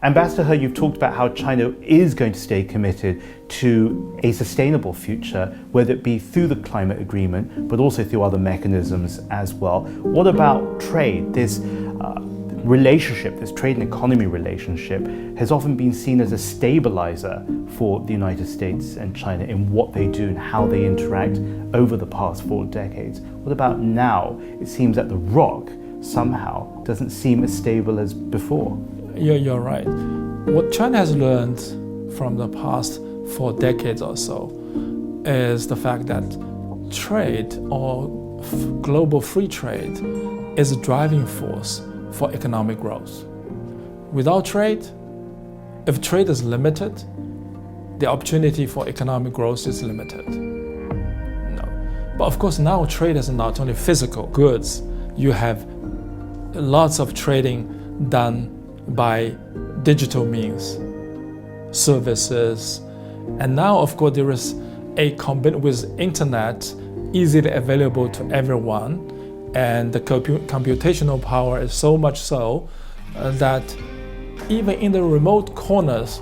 Ambassador He, you've talked about how China is going to stay committed to a sustainable future, whether it be through the climate agreement, but also through other mechanisms as well. What about trade? This relationship, this trade and economy relationship, has often been seen as a stabilizer for the United States and China in what they do and how they interact over the past 4 decades. What about now? It seems that the rock somehow doesn't seem as stable as before. Yeah, you're right. What China has learned from the past 4 decades or so is the fact that trade or global free trade is a driving force for economic growth. Without trade, if trade is limited, the opportunity for economic growth is limited. No. But of course now trade is not only physical goods. You have lots of trading done by digital means, services, and now of course there is a with internet easily available to everyone, and the computational power is so much so that even in the remote corners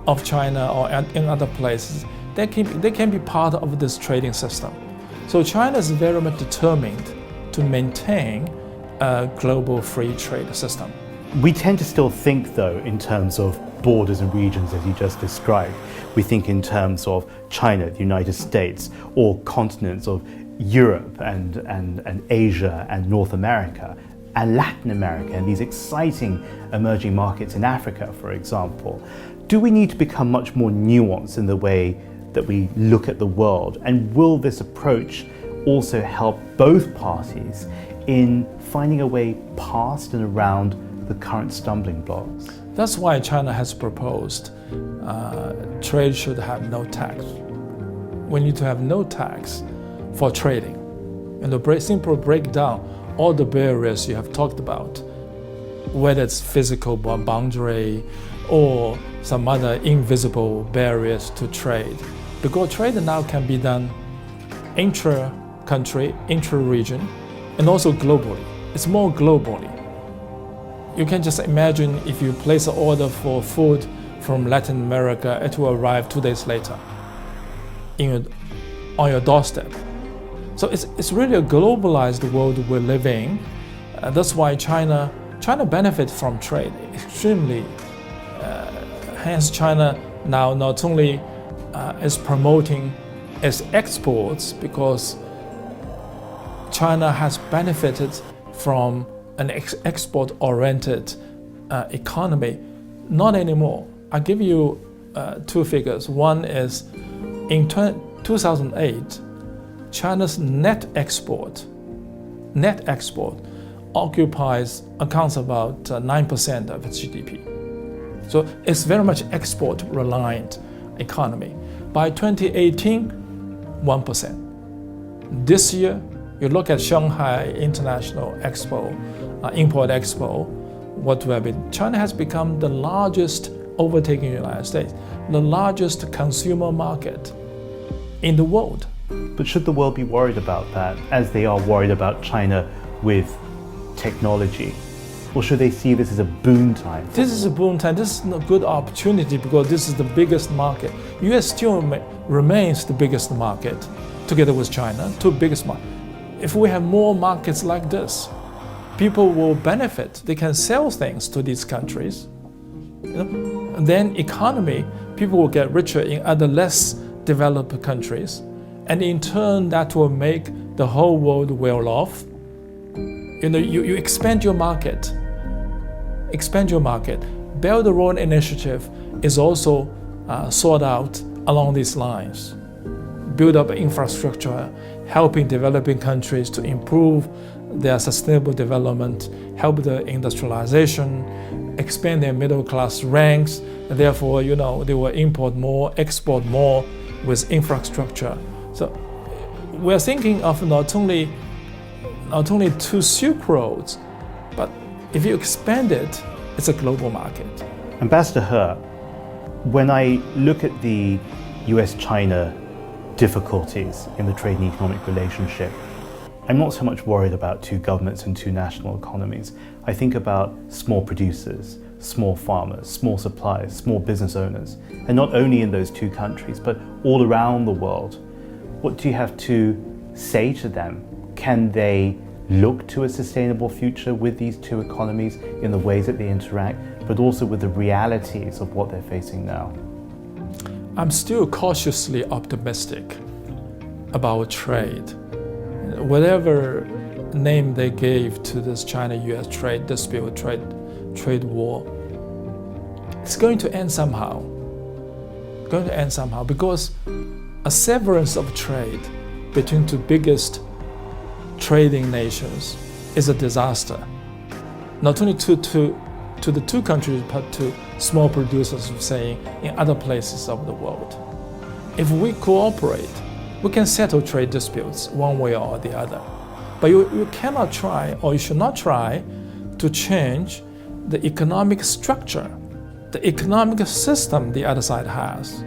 of China or in other places, they can be part of this trading system. So China is very much determined to maintain a global free trade system. We tend to still think, though, in terms of borders and regions, as you just described. We think in terms of China, the United States, or continents of Europe and Asia and North America and Latin America and these exciting emerging markets in Africa, for example. Do we need to become much more nuanced in the way that we look at the world? And will this approach also help both parties in finding a way past and around the current stumbling blocks? That's why China has proposed trade should have no tax. We need to have no tax for trading. And to simply break down all the barriers you have talked about, whether it's physical boundary or some other invisible barriers to trade. Because trade now can be done intra-country, intra-region, and also globally. It's more globally. You can just imagine if you place an order for food from Latin America, it will arrive 2 days later on your doorstep. So it's really a globalized world we're living. That's why China benefits from trade extremely. Hence China now not only is promoting its exports, because China has benefited from an export-oriented economy. Not anymore. I'll give you 2 figures. One is in 2008, China's net export accounts about 9% of its GDP. So it's very much export-reliant economy. By 2018, 1%. This year, you look at Shanghai International Expo, Import Expo, China has become the largest, overtaking the United States, the largest consumer market in the world. But should the world be worried about that, as they are worried about China with technology? Or should they see this as a boon time? This is a boon time. This is a good opportunity because this is the biggest market. US still remains the biggest market, together with China, 2 biggest markets. If we have more markets like this, people will benefit. They can sell things to these countries. And then economy, people will get richer in other less developed countries. And in turn, that will make the whole world well off. You expand your market. Belt and Road Initiative is also sought out along these lines. Build up infrastructure, helping developing countries to improve their sustainable development, help the industrialization, expand their middle class ranks, and therefore, they will import more, export more with infrastructure. So we're thinking of not only 2 Silk Roads, but if you expand it, it's a global market. Ambassador He, when I look at the US-China difficulties in the trade and economic relationship, I'm not so much worried about 2 governments and 2 national economies. I think about small producers, small farmers, small suppliers, small business owners, and not only in those two countries, but all around the world. What do you have to say to them? Can they look to a sustainable future with these two economies in the ways that they interact, but also with the realities of what they're facing now? I'm still cautiously optimistic about trade. Whatever name they gave to this China-US trade dispute, trade war, it's going to end somehow. Because a severance of trade between two biggest trading nations is a disaster. Not only to the two countries, but to small producers, saying, in other places of the world. If we cooperate, we can settle trade disputes one way or the other. But you cannot try, or you should not try, to change the economic structure, the economic system the other side has.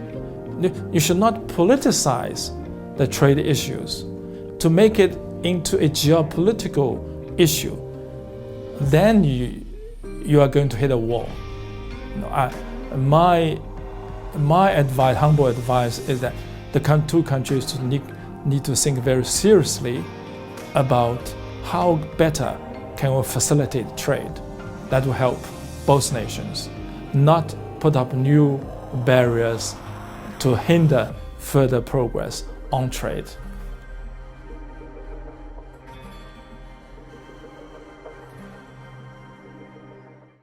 You should not politicize the trade issues to make it into a geopolitical issue. Then you are going to hit a wall. My advice, humble advice, is that the two countries need to think very seriously about how better can we facilitate trade that will help both nations, not put up new barriers to hinder further progress on trade.